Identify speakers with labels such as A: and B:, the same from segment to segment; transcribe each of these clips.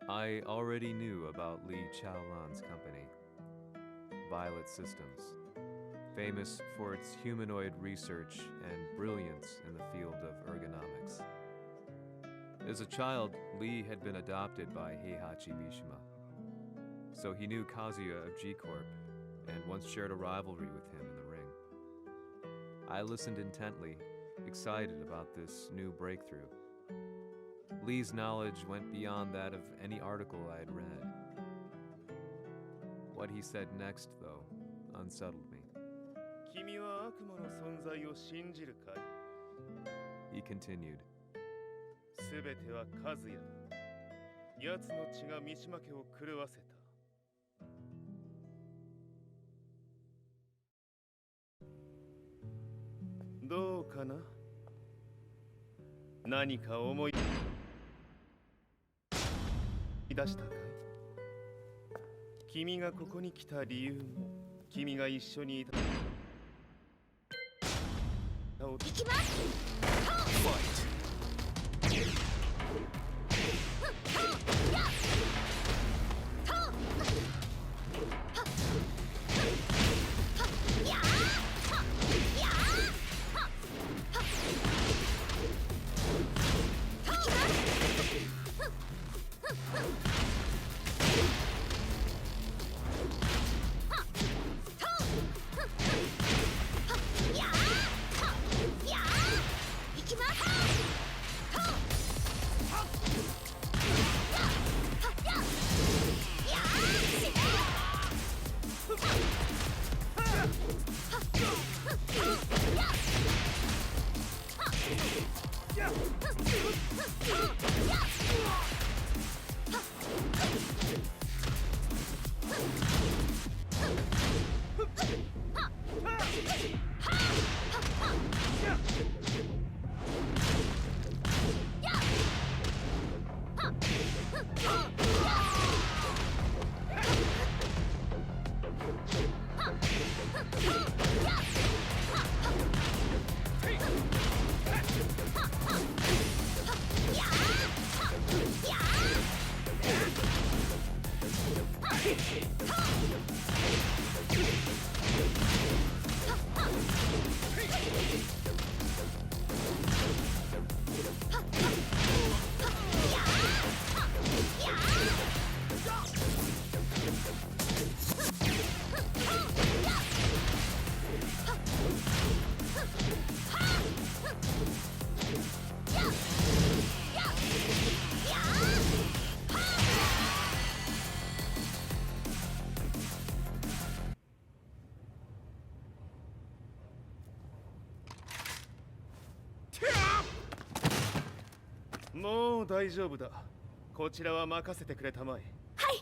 A: I already knew about Li Chaolan's company, Violet Systems, famous for its humanoid research and brilliance in the field of ergonomics. As a child, Li had been adopted by Heihachi Mishima, so he knew Kazuya of G-Corp and once shared a rivalry with him in the ring. I listened intently, excited about this new breakthrough. Li's knowledge went beyond that of any article I had read. What he said next, though, unsettled me. He continued.
B: すべては和也奴の血が三島家を狂わせた。どうかな？何か思い出したかい？君がここに来た理由も、君が一緒にいた。行きます。もう大丈夫だ。こちらは任せてくれたまえ。はい。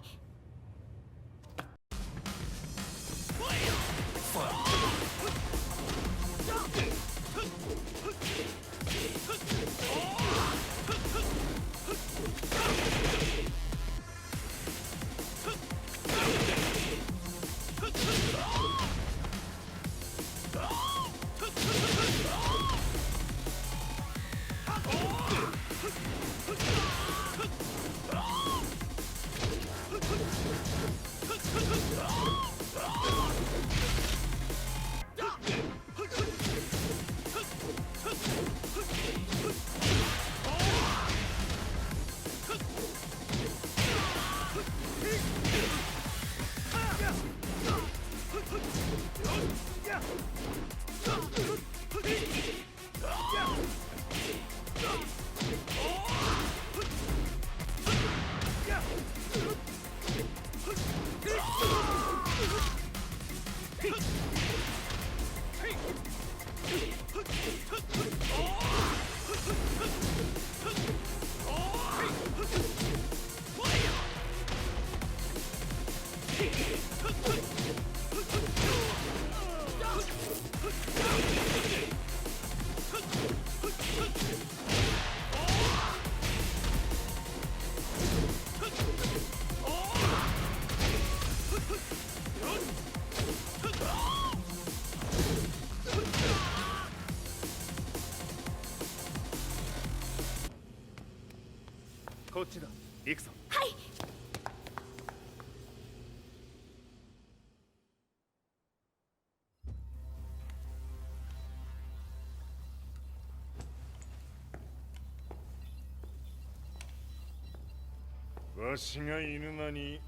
B: わしが犬間に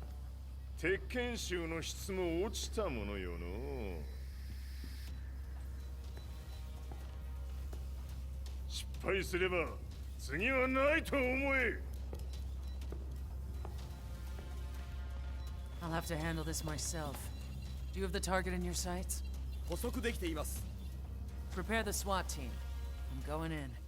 B: 鉄拳衆の質も落ちたものよの。失敗すれば次はないと思え。
C: I'll have to handle this myself. Do you have the target in your sights?
D: 捕捉できています。
C: Prepare the SWAT team. I'm going in.
B: "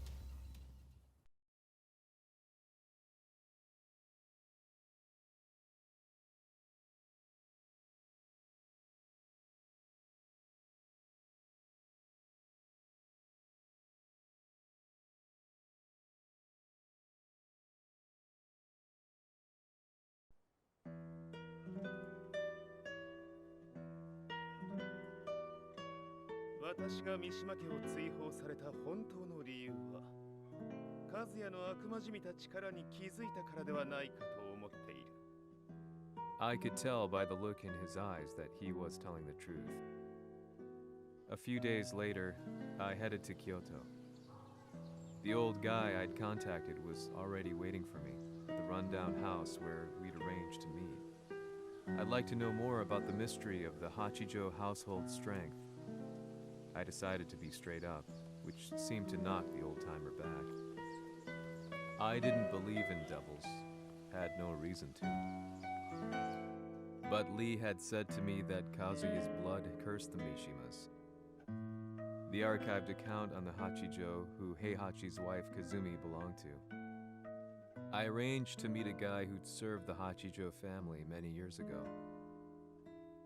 B: 私が三島家を追放された本当の理由は、和也の悪魔じみた力に気づいたからではないかと思っている。
A: I could tell by the look in his eyes that he was telling the truth. A few days later, I headed to Kyoto. The old guy I'd contacted was already waiting for me at the rundown house where we'd arranged to meet. I'd like to know more about the mystery of the Hachijo household strength. I decided to be straight up, which seemed to knock the old-timer back. I didn't believe in devils, had no reason to. But Lee had said to me that Kazuya's blood cursed the Mishimas. The archived account on the Hachijo who Heihachi's wife Kazumi belonged to. I arranged to meet a guy who'd served the Hachijo family many years ago.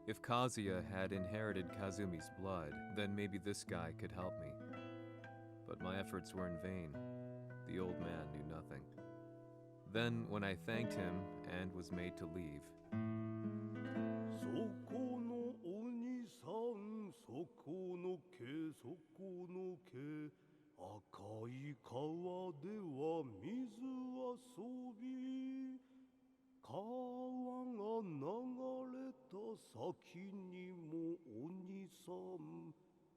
A: If Kazuya had inherited Kazumi's blood, then maybe this guy could help me. But my efforts were in vain. The old man knew nothing. Then, when I thanked him and was made to leave,
D: そこの鬼さん、そこの毛、そこの毛、赤い川では水遊び、川が流れた先にも鬼さん、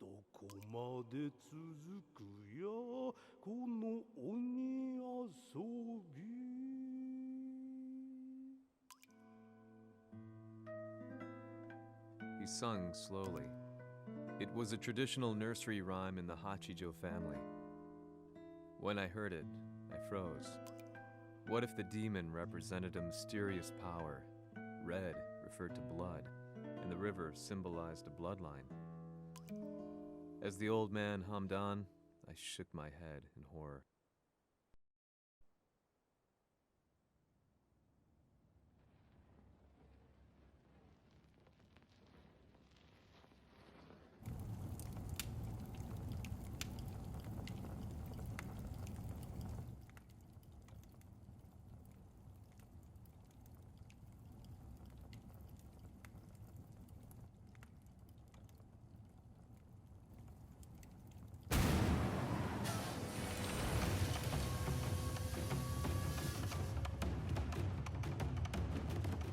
D: どこまで続くやこの鬼遊び。
A: he sung slowly. It was a traditional nursery rhyme in the Hachijo family. When I heard it, I froze. What if the demon represented a mysterious power? Red referred to blood, and the river symbolized a bloodline. As the old man hummed on, I shook my head in horror.
B: "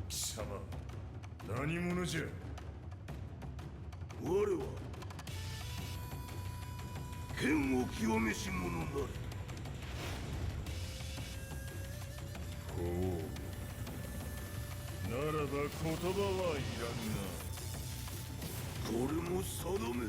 B: 貴様、何者じゃ?
D: 我は剣を清めし者なり。
B: ほう。ならば言葉はいらんな。
D: これも定め。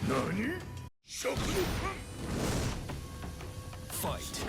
B: 何?食の
A: Fight!
B: 「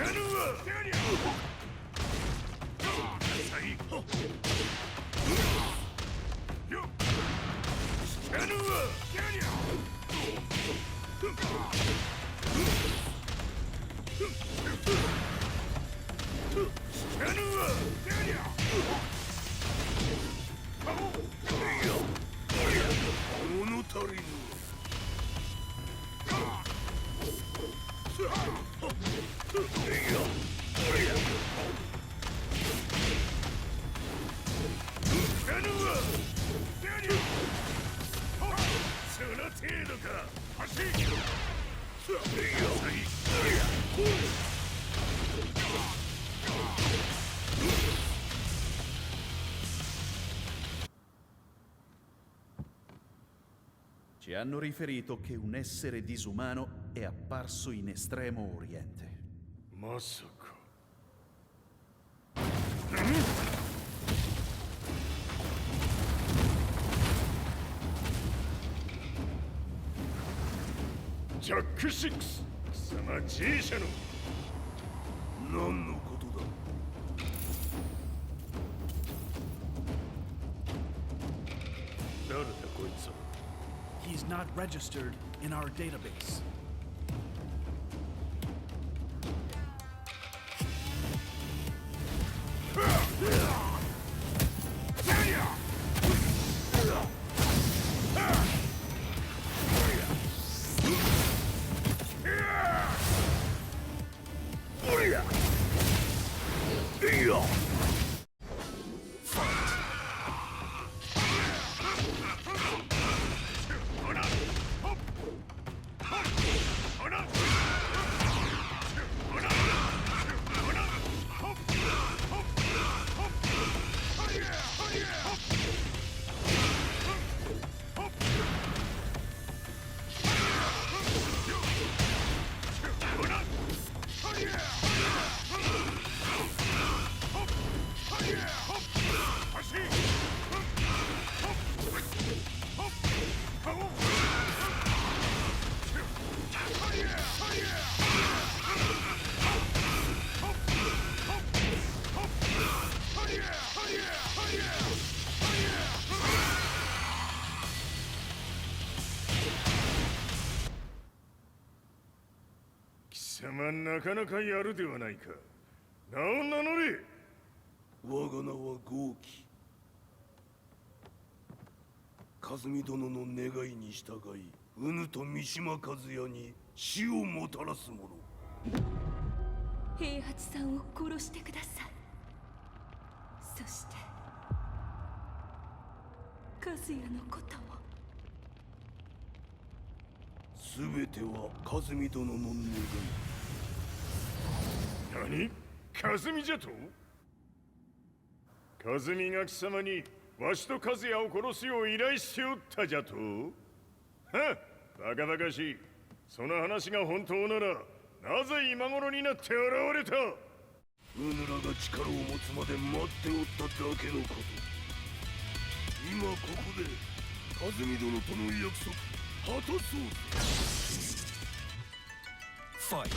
E: Ci hanno riferito che un essere disumano è apparso in Estremo Oriente.
D: まさか。ジャック6、貴様 G 社の何のことだ。誰だこいつは。
F: He's not registered in our database.
D: なかなかやるではないか。名を名乗れ。我が名は豪輝。和美殿の願いに従い、うぬと三島和也に死をもたらす者。
G: 平八さんを殺してください。そして和也のことも。
D: すべては和美殿の願い。何？和美じゃと？和美が貴様にわしと和也を殺すよう依頼しておったじゃと？はっ、バカバカしい。その話が本当なら、なぜ今頃になって現れた？うぬらが力を持つまで待っておっただけのこと。今ここで和美殿との約束果たそう。
E: ファイト。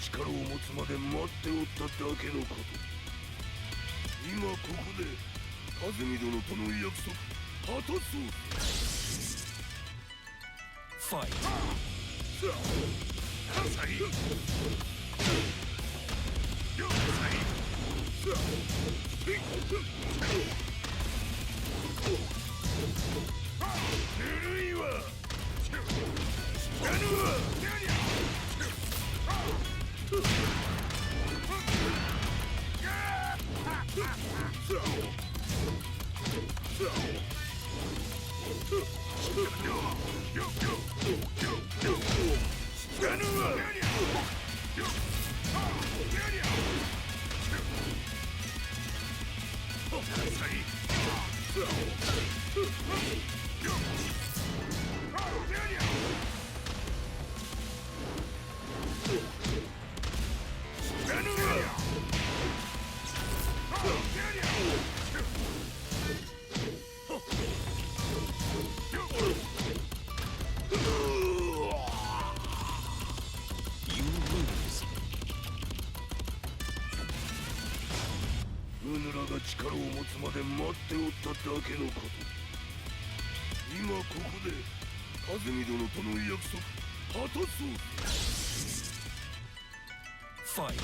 D: 力を持つまで待っておっただけのこと。今ここで和美殿との約束果たそう。
E: ファイト。
D: ぬるいわ。死なぬわ。うぬらが力を持つまで待っておっただけのこと。今ここで風見殿との約束果たそう。
F: Fight.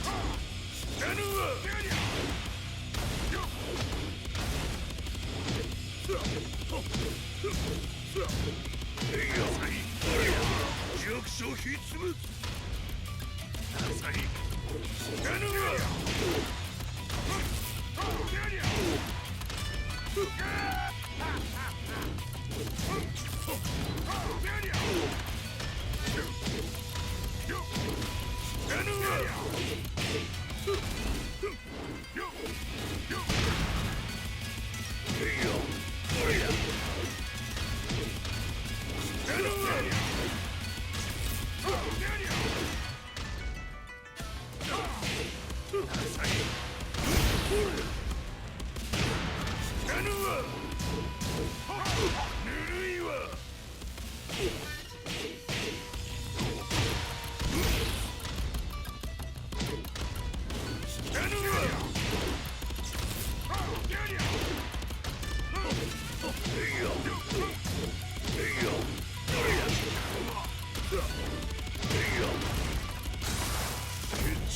D: 弱者必滅。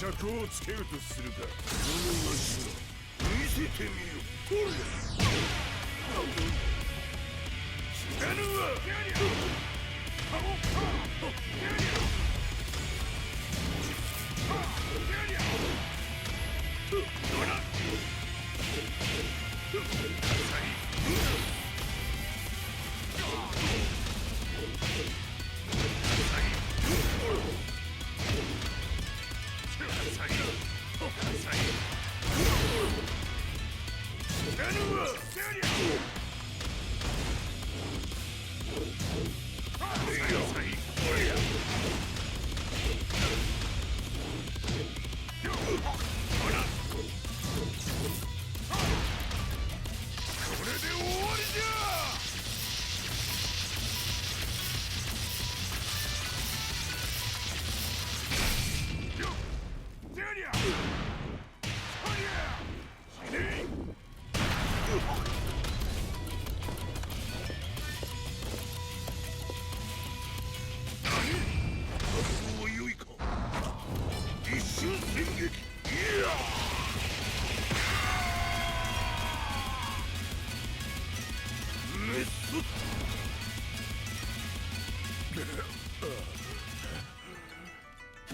D: 決着をつけるとするか。物がしろ。見せてみよ。死なぬわ。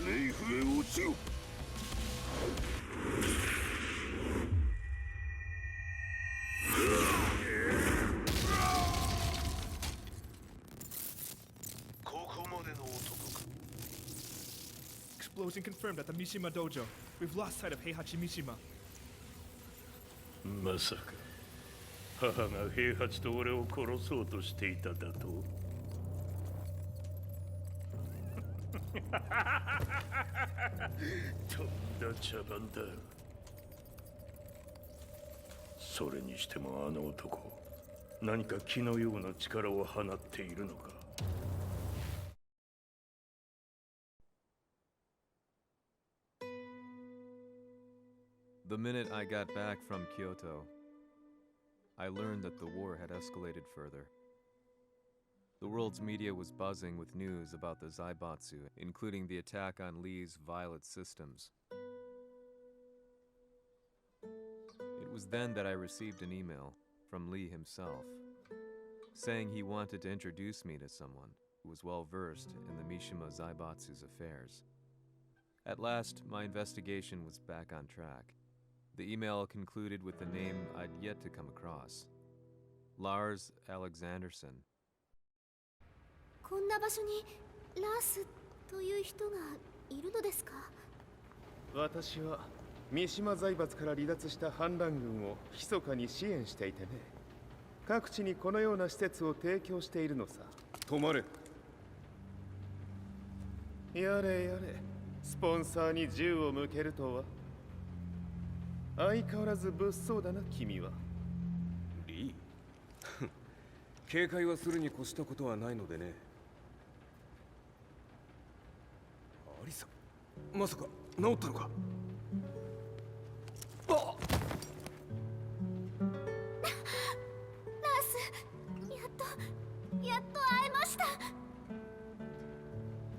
D: 冥府へ落ちろ。ここまでの男か。
F: Explosion confirmed at the Mishima dojo. We've lost sight of Heihachi Mishima.
D: まさか母が平八と俺を殺そうとしていただと。とんだ茶番だ。それにしてもあの男、何か気のような力を放っているのか。
A: The minute I got back from Kyoto, I learned that the war had escalated further. The world's media was buzzing with news about the Zaibatsu, including the attack on Lee's Violet systems. It was then that I received an email from Lee himself, saying he wanted to introduce me to someone who was well versed in the Mishima Zaibatsu's affairs. At last, my investigation was back on track. The email concluded with a name I'd yet to come across: Lars Alexanderson,
G: こんな場所にラースという人がいるのですか？
B: 私は三島財閥から離脱した反乱軍を密かに支援していてね。各地にこのような施設を提供しているのさ。止まれ。やれやれ、スポンサーに銃を向けるとは。相変わらず物騒だな君は。
H: リー警戒はするに越したことはないのでね。アリサ、まさか治ったのか？あっ、
G: ラース、やっと会えました。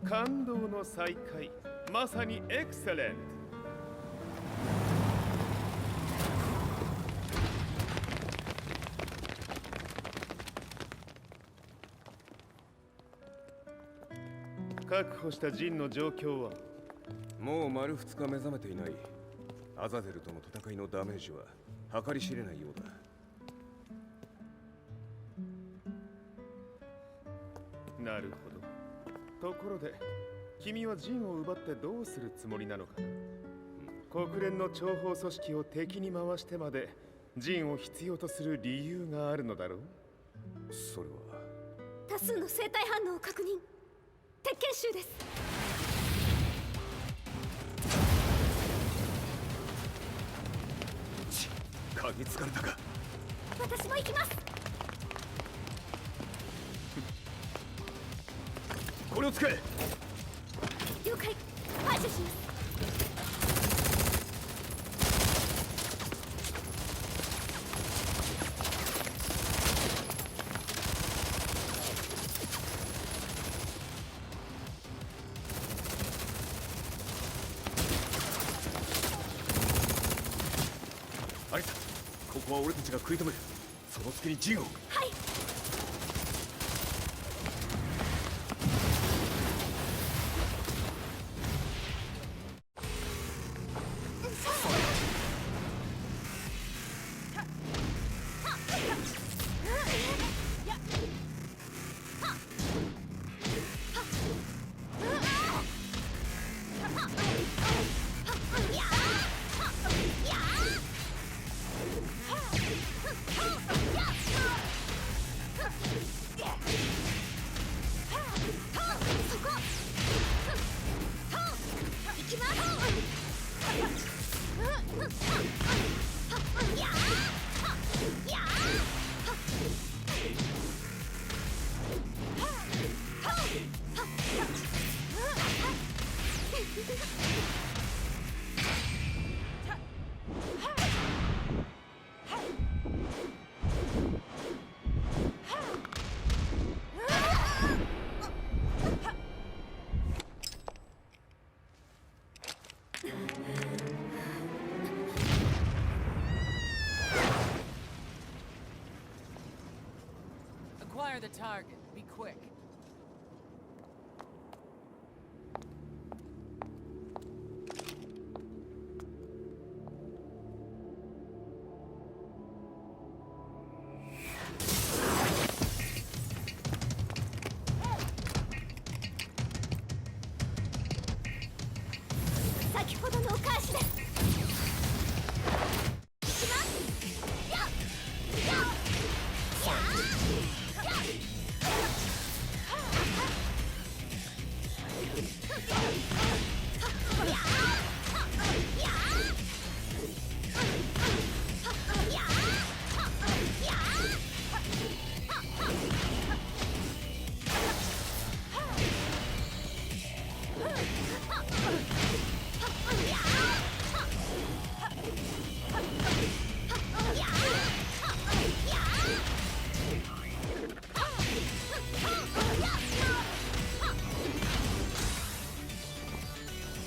B: 感動の再会、まさにエクセレント。確保したジンの状況は？
H: もう丸2日目覚めていない。アザゼルとの戦いのダメージは計り知れないようだ。
B: なるほど。ところで君はジンを奪ってどうするつもりなのかな？国連の諜報組織を敵に回してまでジンを必要とする理由があるのだろう？
H: それは
G: 多数の生体反応を確認。鉄拳集です。
H: 嗅ぎつかれたか。
G: 私も行きます。
H: これを使え。
G: 了解。排除します。
H: アリサ、ここは俺たちが食い止める。その隙にジンを。
G: はい。
C: Acquire the target. Be quick.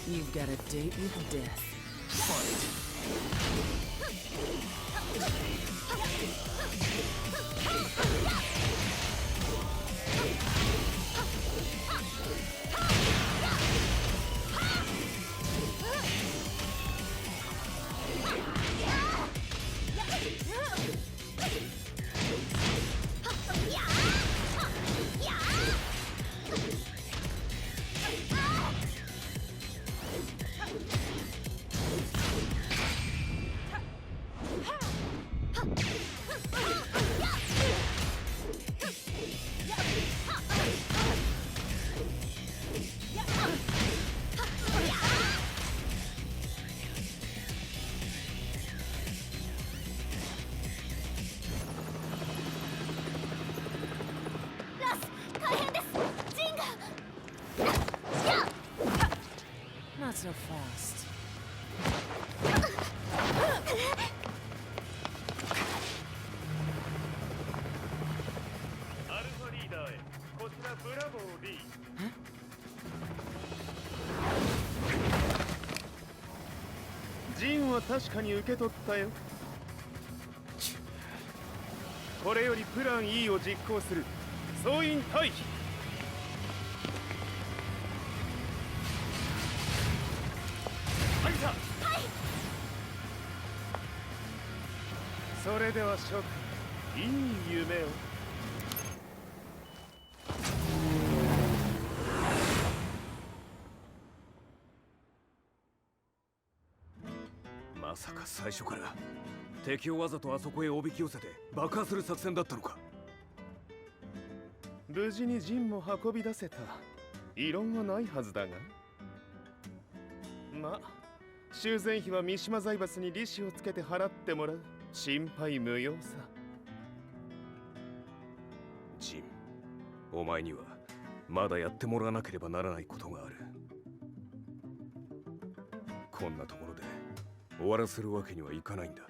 C: You've got a date with death. Not so fast.
B: アルファリーダーへ、こちらブラボー D。ジンは確かに受け取ったよ。これよりプラン E を実行する。総員退避。はいさ。はい。それでは諸君、いい夢を。
H: まさか最初から敵をわざとあそこへおびき寄せて爆破する作戦だったのか。
B: 無事にジンも運び出せた。異論はないはずだが。まあ修繕費は三島財閥に利子をつけて払ってもらう。心配無用さ。
H: ジン、お前にはまだやってもらわなければならないことがある。こんなところで終わらせるわけにはいかないんだ。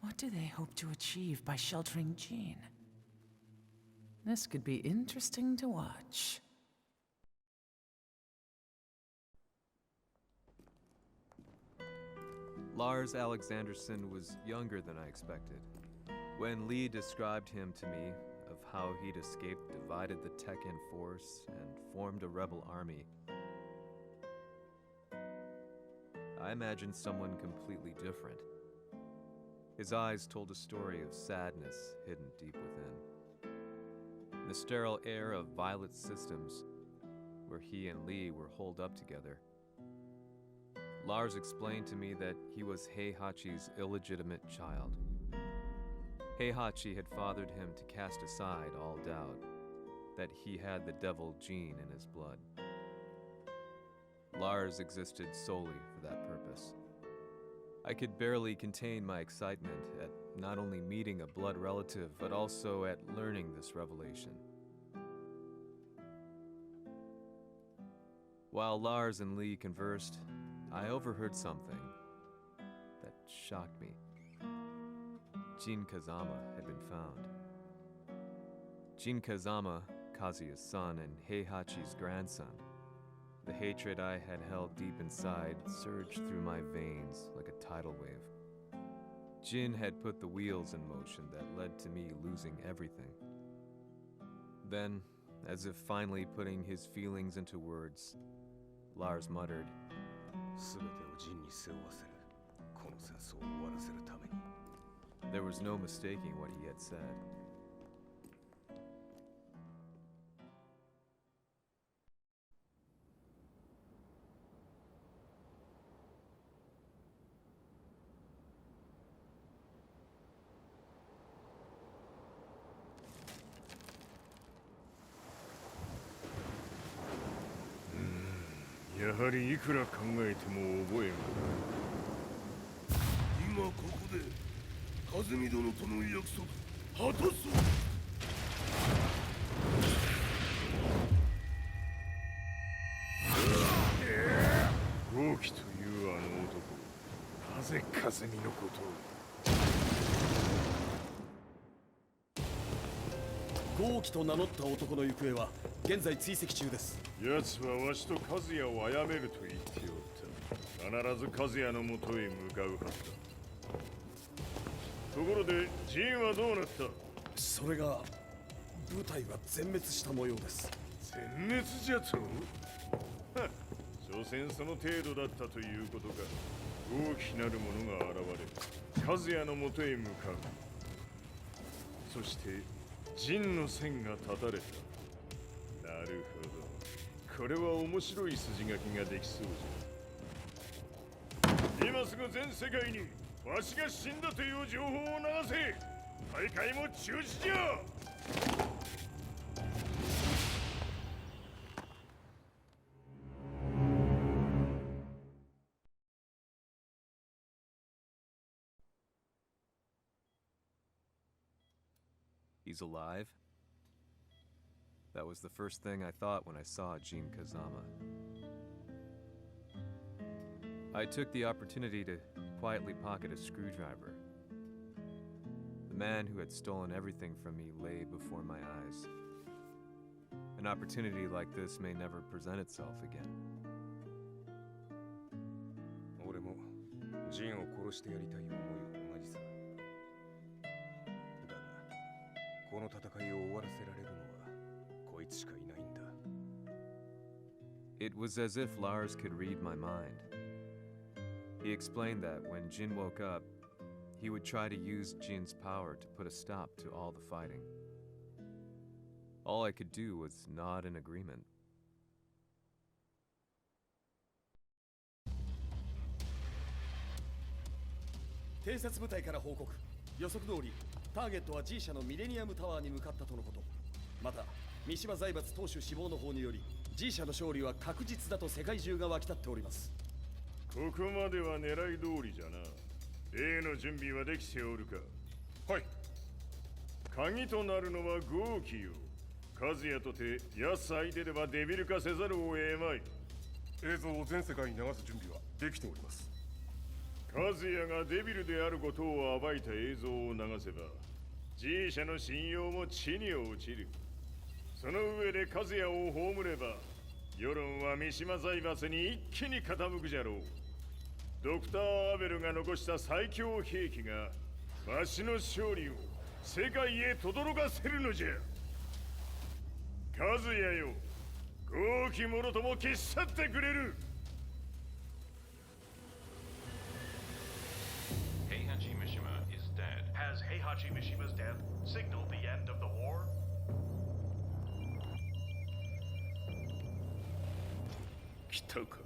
C: What do they hope to achieve by sheltering Jean? This could be interesting to watch.
A: Lars Alexanderson was younger than I expected. When Lee described him to me, of how he'd escaped, divided the Tekken force, and formed a rebel army, I imagined someone completely different. His eyes told a story of sadness hidden deep within. In the sterile air of Violet Systems, where he and Lee were holed up together, Lars explained to me that he was Heihachi's illegitimate child. Heihachi had fathered him to cast aside all doubt that he had the devil gene in his blood. Lars existed solely for that purpose. I could barely contain my excitement at not only meeting a blood relative, but also at learning this revelation. While Lars and Lee conversed, I overheard something that shocked me. Jin Kazama had been found. Jin Kazama, Kazuya's son and Heihachi's grandson. The hatred I had held deep inside surged through my veins like a tidal wave. Jin had put the wheels in motion that led to me losing everything. Then, as if finally putting his feelings into words, Lars muttered,
H: 全てをジンに背負わせる。この戦争を終わらせるために。
A: There was no mistaking what he had said.
B: Hmm, やはりいくら考えても覚えがない。
D: 今ここで和美殿との約束果たそう。
B: 豪輝というあの男、なぜ和美のこと
I: を。豪輝と名乗った男の行方は現在追跡中です。
B: 奴はわしと和也を殺めると言っておった。必ず和也のもとへ向かうはずだ。ところでジンはどうなった？
I: それが部隊は全滅した模様です。
B: 全滅じゃと？所詮その程度だったということか。大きなる者が現れ、和也のもとへ向かう。そして陣の線が断たれた。なるほど。これは面白い筋書きができそうじゃ。今すぐ全世界にわしが死んだという情報を流せ。大会も中止じゃ。
A: He's alive? That was the first thing I thought when I saw Jin Kazama. I took the opportunity to quietly pocket a screwdriver. The man who had stolen everything from me lay before my eyes. An opportunity like this may never present itself again.
H: 俺もジンを殺してやりたい思いは同じさ。だが、この戦いを終わらせられるのはこいつしかいないんだ。
A: It was as if Lars could read my mind. He explained that when Jin woke up, he would try to use Jin's power to put a stop to all the fighting. All I could do was nod in agreement.
I: 偵察部隊から報告。予測通り、ターゲットは G 社のミレニアムタワーに向かったとのこと。また、三島財閥当主死亡の方により、G 社の勝利は確実だと世界中が沸き立っております。
B: ここまでは狙い通りじゃな。例の準備はできておるか。
D: はい。
B: 鍵となるのは豪気よ。和也とて奴相手ではデビル化せざるを得まい。
D: 映像を全世界に流す準備はできております。
B: 和也がデビルであることを暴いた映像を流せば G 社の信用も地に落ちる。その上で和也を葬れば世論は三島財閥に一気に傾くじゃろう。ドクター・アベルが残した最強兵器がわしの勝利を世界へ轟かせるのじゃ。和也よ、豪気者とも消し去ってくれる。
J: Heihachi Mishima is dead. Has Heihachi Mishima's death signaled the end of the war?
B: 来たか。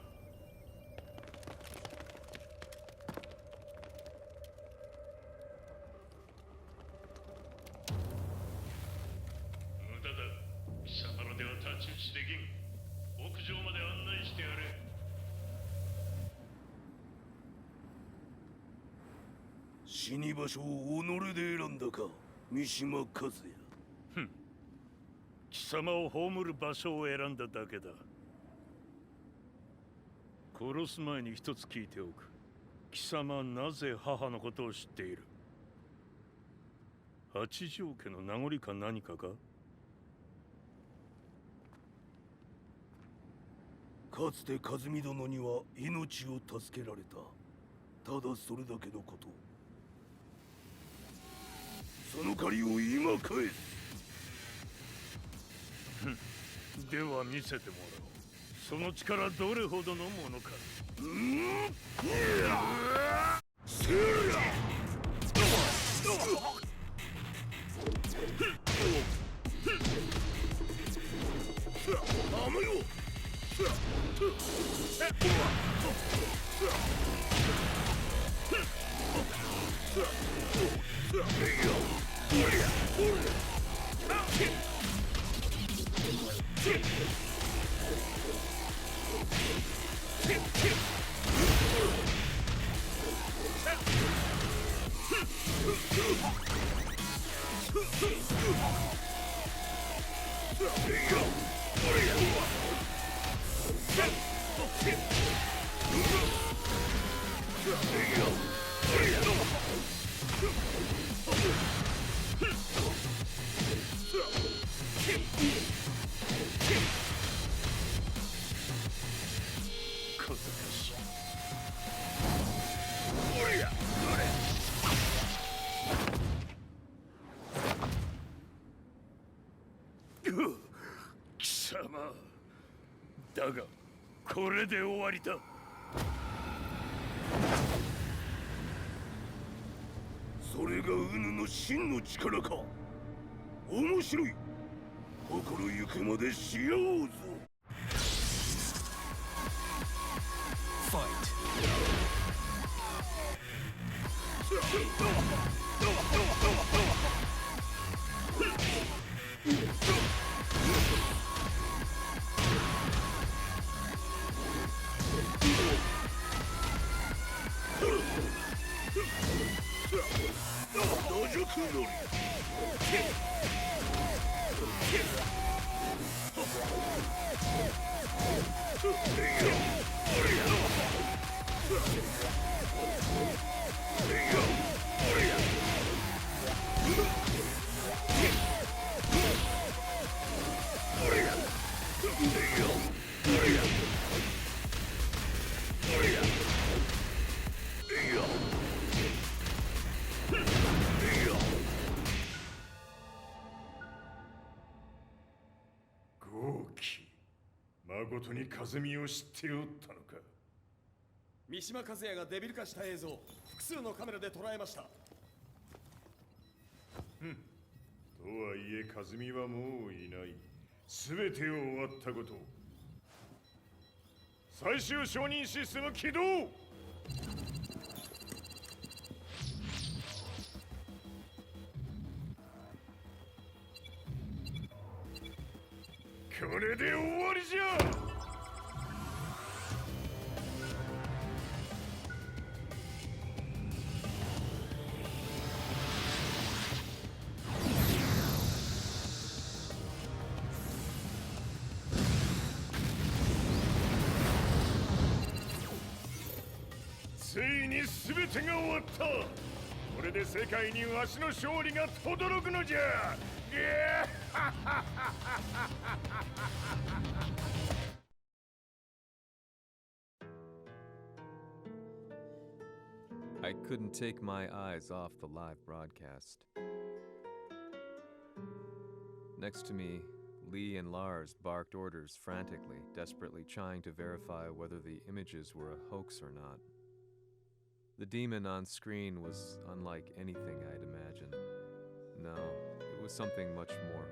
J: 無駄だ。貴様のでは太刀打ちできん。屋上まで案内してやれ。
D: 死に場所を己で選んだか、三島和也。
J: 貴様を葬る場所を選んだだけだ。殺す前に一つ聞いておく。貴様はなぜ母のことを知っている？八条家の名残か何かか？
D: かつて和美殿には命を助けられた。ただそれだけのこと。その借りを今返す。
J: では見せてもらおう。その力どれほどのものか。貴様だがこれで終わりだ。
D: それがウヌの真の力か。面白い。心ゆくまでしようぞ。豪気、まことに和美を知っておったのか。
I: 三島和也がデビル化した映像、複数のカメラで捉えました。
D: とはいえ和美はもういない。全てを終わったこと。最終承認システム起動。これで終わりじゃ。ついに全てが終わった。これで世界にわしの勝利が轟くのじゃ。
A: I couldn't take my eyes off the live broadcast. Next to me, Lee and Lars barked orders frantically, desperately trying to verify whether the images were a hoax or not. The demon on screen was unlike anything I'd imagined. No, it was something much more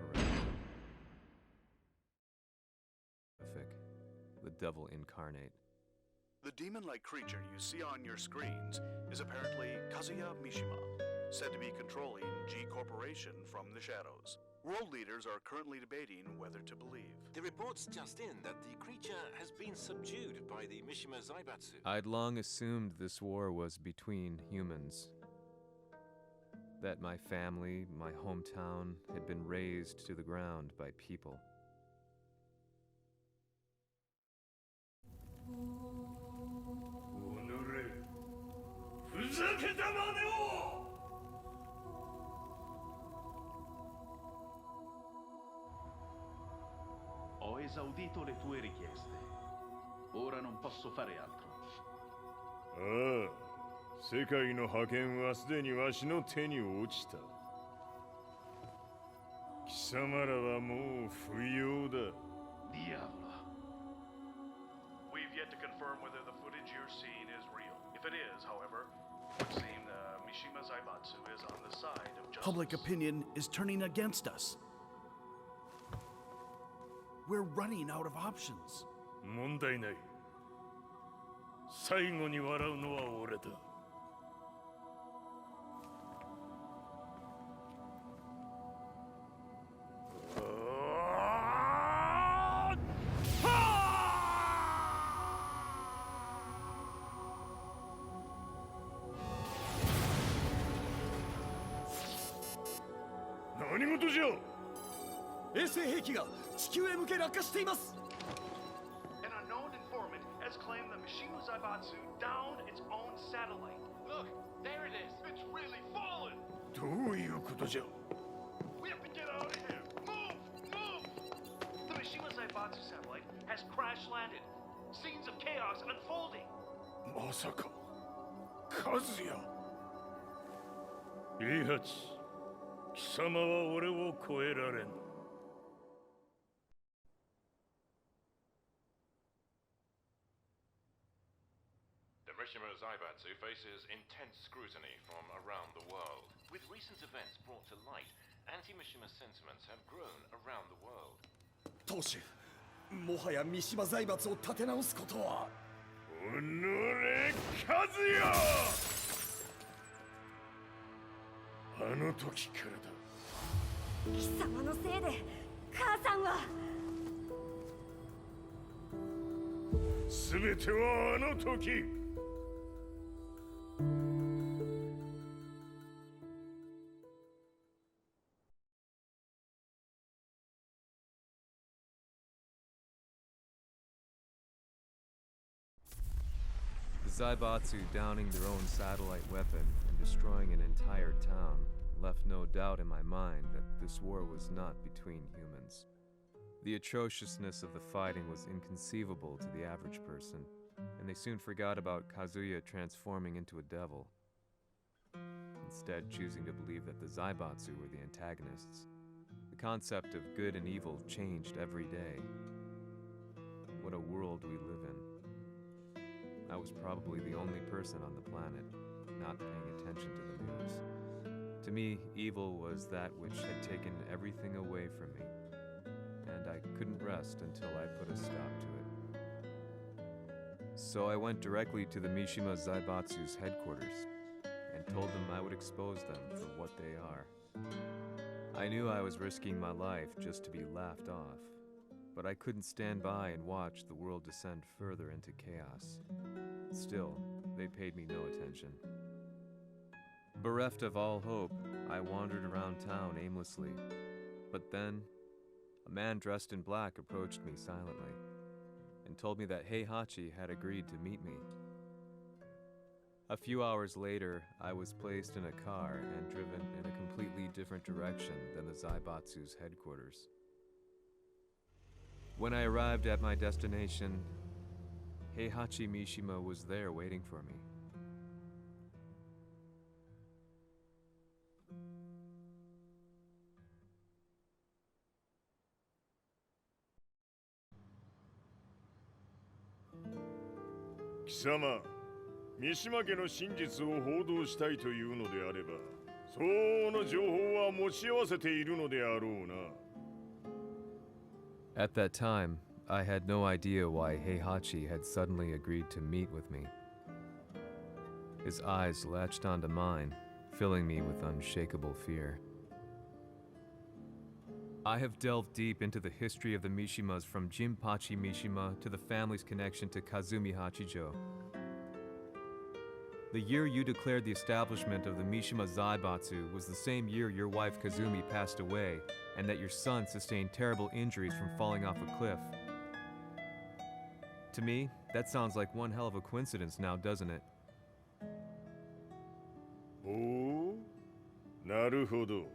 A: horrific. The devil incarnate.
E: The demon-like creature you see on your screens is apparently Kazuya Mishima, said to be controlling G Corporation from the shadows. World leaders are currently debating whether to believe.
K: The report's just in that the creature has been subdued by the Mishima Zaibatsu.
A: I'd long assumed this war was between humans. That my family, my hometown, had been razed to the ground by people.
L: Ho esaudito le tue richieste. Ora non posso fare altro.
D: ああ、世界の覇権はすでにわしの手に落ちた。貴様らはもう不要だ。
L: Diavolo.
F: We've yet to confirm whether the footage you're seeing is real. If it is, however, it would seem the Mishima Zaibatsu is on the side of justice. Public opinion is turning against us. We're running out of options.
D: 問題ない。最後に笑うのは俺だ。何事じゃ。
I: 衛星兵器が地球へ向け落下しています。
F: An unknown informant has claimed the Mishima Zaibatsu downed its own satellite. Look, there it is. It's really fallen.
D: どういうことじゃ。
F: We have to get out of here. Move! Move! The Mishima Zaibatsu satellite has crash landed. Scenes of chaos unfolding.
D: まさか、カズヤ。イハチ、貴様は俺を超えられん。
M: The Mishima Zaibatsu faces intense scrutiny from around the world.
K: With recent events brought to light, anti-Mishima sentiments have grown around the world.
I: 当主、もはや三島財閥を立て直すことは。
D: おのれ、カズヤ！あの時からだ。
G: 貴様のせいで母さんは。
D: 全てはあの時。
A: Zaibatsu downing their own satellite weapon and destroying an entire town left no doubt in my mind that this war was not between humans. The atrociousness of the fighting was inconceivable to the average person, and they soon forgot about Kazuya transforming into a devil, instead choosing to believe that the Zaibatsu were the antagonists. The concept of good and evil changed every day. What a world we live in. I was probably the only person on the planet not paying attention to the news. To me, evil was that which had taken everything away from me, and I couldn't rest until I put a stop to it. So I went directly to the Mishima Zaibatsu's headquarters and told them I would expose them for what they are. I knew I was risking my life just to be laughed off, but I couldn't stand by and watch the world descend further into chaos. Still, they paid me no attention. Bereft of all hope, I wandered around town aimlessly, but then a man dressed in black approached me silently and told me that Heihachi had agreed to meet me. A few hours later, I was placed in a car and driven in a completely different direction than the Zaibatsu's headquarters. When I arrived at my destination, Heihachi Mishima was there waiting for me.
D: Kisama, 三島家の真実を報道したいというのであれば、相応の情報は持ち合わせているのであろうな。
A: At that time, I had no idea why Heihachi had suddenly agreed to meet with me. His eyes latched onto mine, filling me with unshakable fear. I have delved deep into the history of the Mishimas from Jinpachi Mishima to the family's connection to Kazumi Hachijo. The year you declared the establishment of the Mishima Zaibatsu was the same year your wife Kazumi passed away, and that your son sustained terrible injuries from falling off a cliff. To me, that sounds like one hell of a coincidence now, doesn't it?
D: おお、なるほど。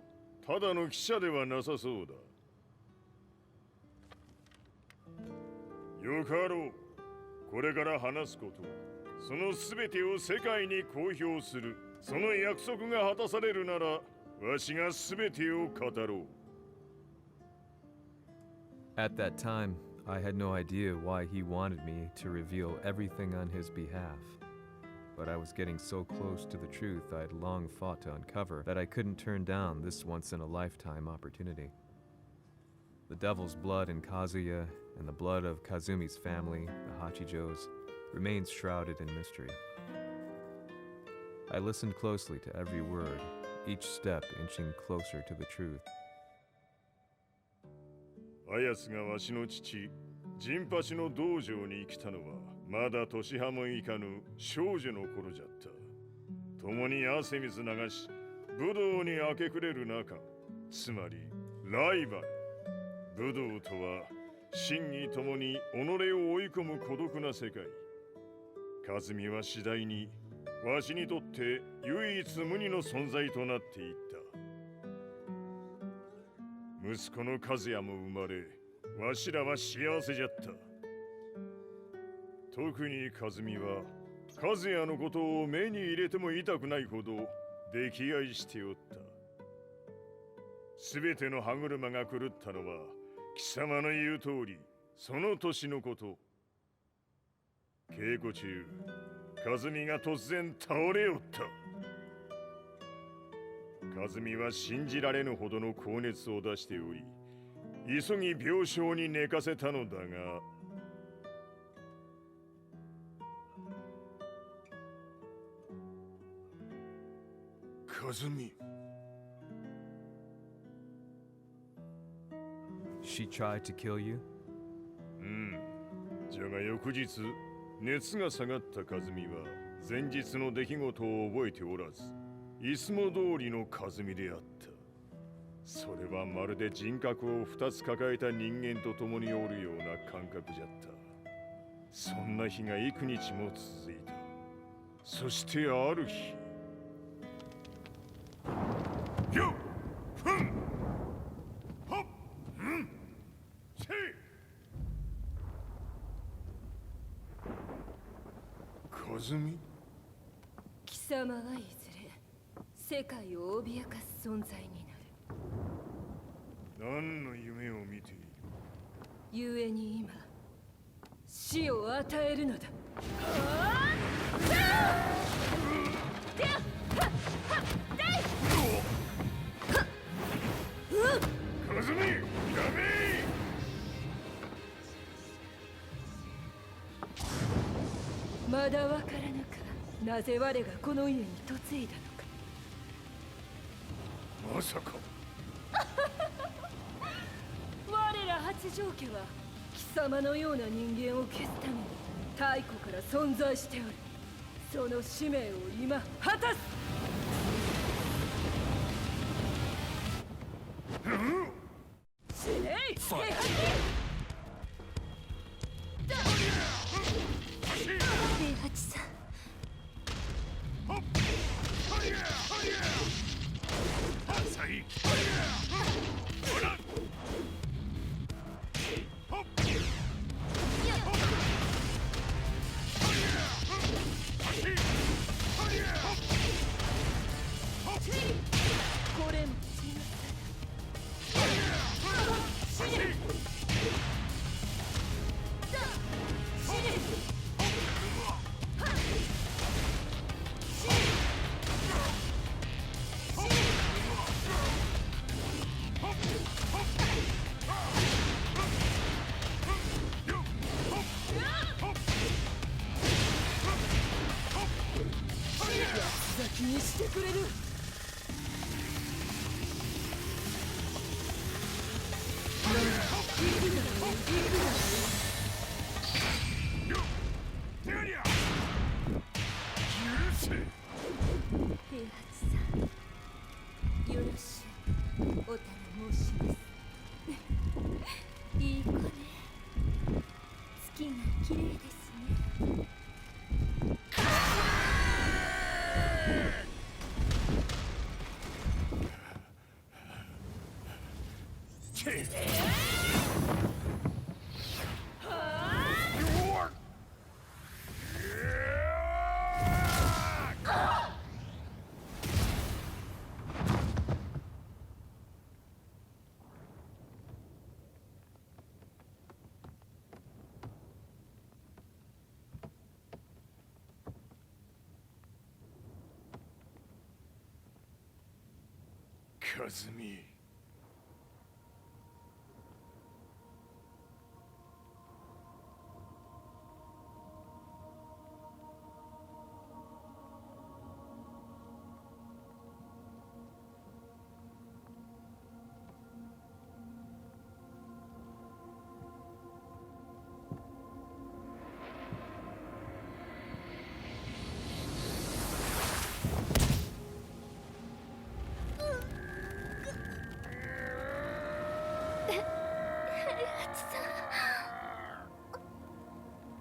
D: ただの記者ではなさそうだ。よかろう。これから話すこと、そのすべてを世界に公表する。その約束が果たされるなら、わしがすべてを語ろう。
A: At that time, I had no idea why he wanted me to reveal everything on his behalf. But I was getting so close to the truth I'd long fought to uncover that I couldn't turn down this once-in-a-lifetime opportunity. The devil's blood in Kazuya and the blood of Kazumi's family, the Hachijos, remains shrouded in mystery. I listened closely to every word, each step inching closer to the truth.
D: あやつがわしの父、陣八の道場に来たのは、まだ年端もいかぬ少女の頃じゃった。共に汗水流し、武道に明け暮れる中、つまりライバル。武道とは、真偽ともに己を追い込む孤独な世界。和美は次第に、わしにとって唯一無二の存在となっていった。息子の和也も生まれ、わしらは幸せじゃった。特に和美は、和也のことを目に入れても痛くないほど溺愛しておった。すべての歯車が狂ったのは、貴様の言う通り、その年のこと。稽古中、和美が突然倒れおった。和美は信じられぬほどの高熱を出しており、急ぎ病床に寝かせたのだが、和美。
A: She tried to kill you?
D: じゃが翌日、熱が下がった和美は前日の出来事を覚えておらず、いつも通りの和美であった。それはまるで人格を2つ抱えた人間と共におるような感覚じゃった。そんな日が幾日も続いた。
B: そしてある日よっふんはっうんせいカズミ
N: 貴様はいずれ世界を脅かす存在になる。
B: 何の夢を見ている
N: 故に今死を与えるのだ。
B: カズミやめ
N: まだわからぬか、なぜ我がこの家に嫁いだのか。
B: まさか
N: 我ら八丈家は貴様のような人間を消すために太古から存在しておる。その使命を今果たす。死ねい平八さん。これも先にしてくれる。平八さん、よろしゅうお頼申します。いい子ね。月が綺麗ですね。
B: カズミ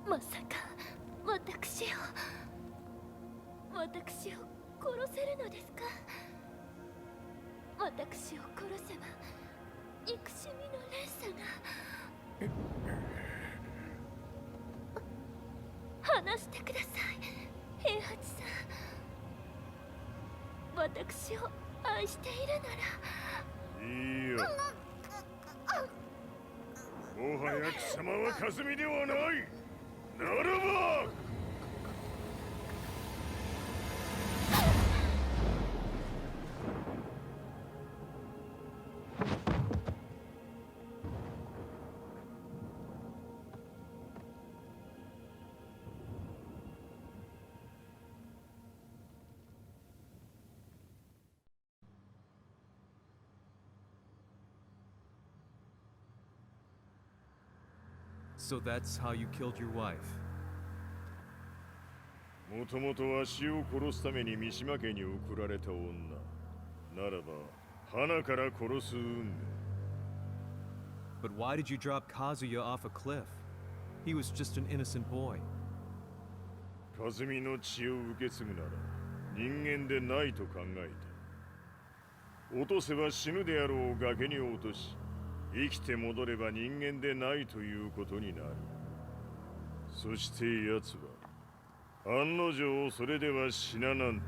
G: まさか私を殺せるのですか。私を殺せば憎しみの連鎖が。話してください平八さん。私を愛しているなら。
B: いいよもはや貴様はカズミではない。ならば
A: So that's how you killed your wife.
B: もともとわしを殺すために三島家に送られた女ならば花から殺す運命。
A: But why did you drop Kazuya off a cliff? He was just an innocent boy.
D: 和美の血を受け継ぐなら人間でないと考えた。落とせば死ぬであろう崖に落とし、生きて戻れば人間でないということになる。そして奴は案の定それでは死ななんだ。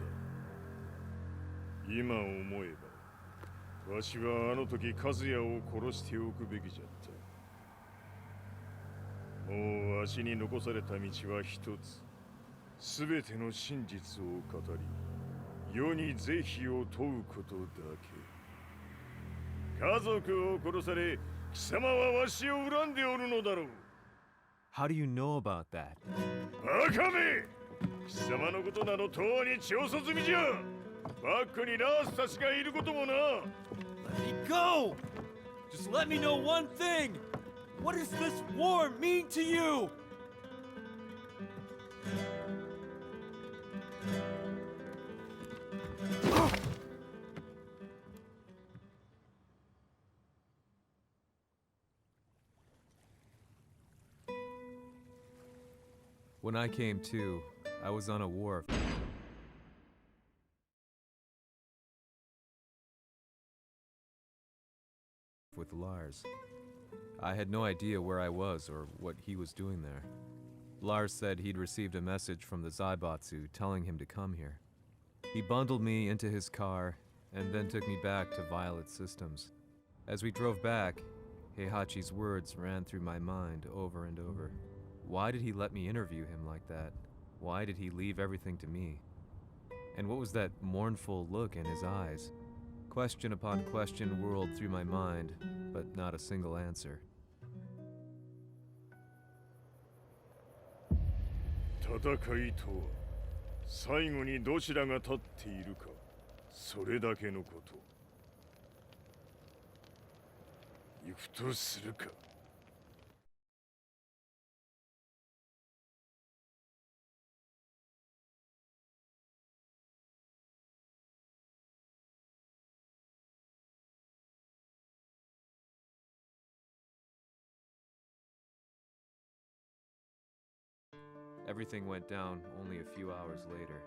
D: 今思えばわしはあの時和也を殺しておくべきじゃった。もうわしに残された道は一つ。すべての真実を語り、世に是非を問うことだけ。家族を殺され、貴様はわしを恨んでおるのだろう。
A: How do you know about that?
D: バカめ！貴様のことなど永遠に調査済みじゃ。バックにラースたちがいることもな。
O: Let me go! Just let me know one thing! What does this war mean to you?
A: When I came to, I was on a wharf. With Lars. I had no idea where I was or what he was doing there. Lars said he'd received a message from the Zaibatsu telling him to come here. He bundled me into his car and then took me back to Violet Systems. As we drove back, Heihachi's words ran through my mind over and over. Why did he let me interview him like that? Why did he leave everything to me? And what was that mournful look in his eyes? Question upon question whirled through my mind, but not a single answer.
D: 戦いとは最後にどちらが立っているか、それだけのこと。行くとするか。
A: Everything went down only a few hours later.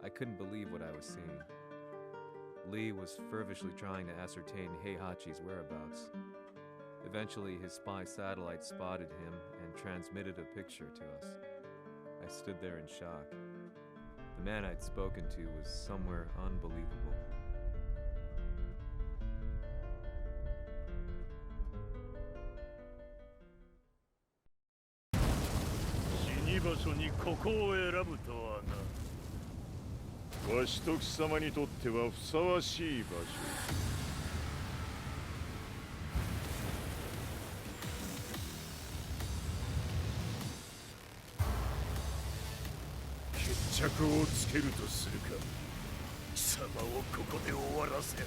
A: I couldn't believe what I was seeing. Lee was fervently trying to ascertain Heihachi's whereabouts. Eventually, his spy satellite spotted him and transmitted a picture to us. I stood there in shock. The man I'd spoken to was somewhere unbelievable.
D: 場所にここを選ぶとはな。わしと貴様にとってはふさわしい場所。決着をつけるとするか。貴様をここで終わらせる。